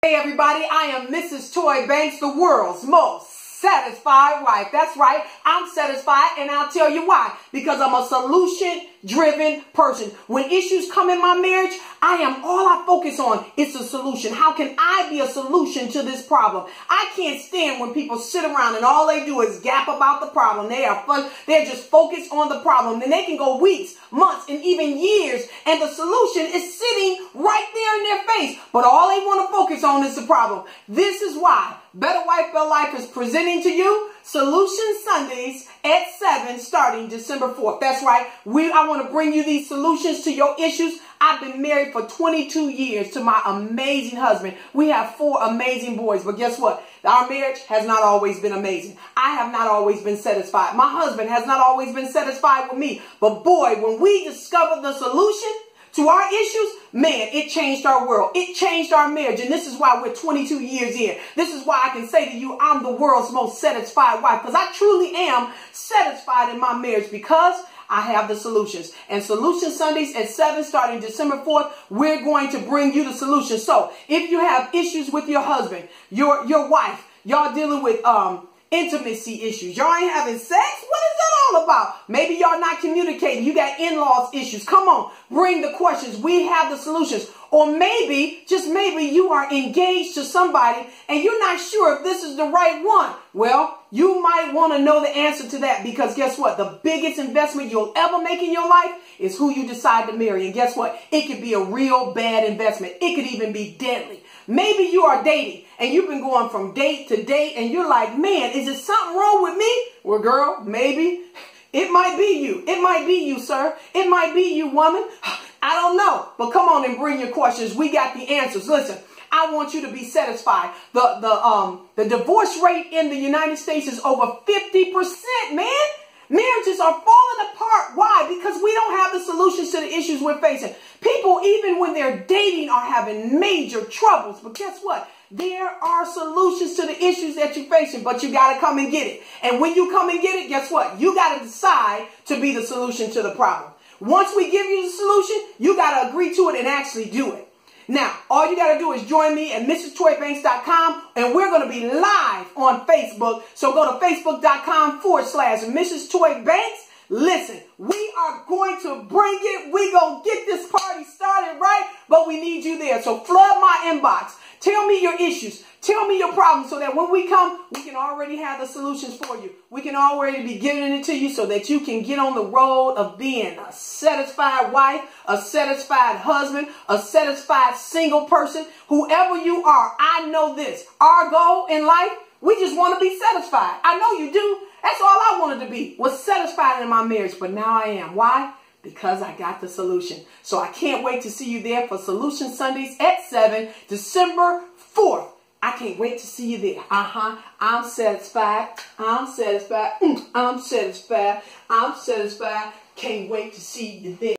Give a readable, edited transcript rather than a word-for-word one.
Hey everybody, I am Mrs. Toy Banks, the world's most satisfied wife. That's right, I'm satisfied, and I'll tell you why. Because I'm a solution-driven person. When issues come in my marriage, all I focus on is a solution. How can I be a solution to this problem? I can't stand when people sit around and all they do is gap about the problem. They're just focused on the problem. And they can go weeks, months, and even years, and the solution is sitting right there in their face. But all they want to focus on is the problem. This is why Better Wife, Better Life is presenting to you Solution Sundays at 7 starting December 4th. That's right. I want to bring you these solutions to your issues. I've been married for 22 years to my amazing husband. We have 4 amazing boys. But guess what? Our marriage has not always been amazing. I have not always been satisfied. My husband has not always been satisfied with me. But boy, when we discovered the solution to our issues, man, it changed our world. It changed our marriage. And this is why we're 22 years in. This is why I can say to you, I'm the world's most satisfied wife. Because I truly am satisfied in my marriage because I have the solutions. And Solution Sundays at 7 starting December 4th, we're going to bring you the solution. So if you have issues with your husband, your wife, y'all dealing with intimacy issues, y'all ain't having sex, what is that all about? Maybe y'all not communicating, you got in-laws issues. Come on, bring the questions. We have the solutions. Or maybe, just maybe, you are engaged to somebody and you're not sure if this is the right one. Well, you might want to know the answer to that, because guess what? The biggest investment you'll ever make in your life is who you decide to marry. And guess what? It could be a real bad investment. It could even be deadly. Maybe you are dating and you've been going from date to date and you're like, man, is there something wrong with me? Well, girl, maybe. It might be you. It might be you, sir. It might be you, woman. I don't know. But come on and bring your questions. We got the answers. Listen, I want you to be satisfied. The divorce rate in the United States is over 50%, man. Marriages are falling apart. Why? Because we don't have the solutions to the issues we're facing. People, even when they're dating, are having major troubles. But guess what? There are solutions to the issues that you're facing, but you got to come and get it. And when you come and get it, guess what? You got to decide to be the solution to the problem. Once we give you the solution, you got to agree to it and actually do it. Now, all you got to do is join me at MrsToyBanks.com, and we're going to be live on Facebook. So go to Facebook.com/Mrs. Toy Banks. Listen, we are going to bring it. We're going to get this party started, right? But we need you there. So flood my inbox. Tell me your issues. Tell me your problems so that when we come, we can already have the solutions for you. We can already be giving it to you so that you can get on the road of being a satisfied wife, a satisfied husband, a satisfied single person. Whoever you are, I know this. Our goal in life, we just want to be satisfied. I know you do. That's all I wanted to be, was satisfied in my marriage. But now I am. Why? Because I got the solution. So I can't wait to see you there for Solution Sundays at 7, December 4th. I can't wait to see you there. I'm satisfied. I'm satisfied. I'm satisfied. I'm satisfied. Can't wait to see you there.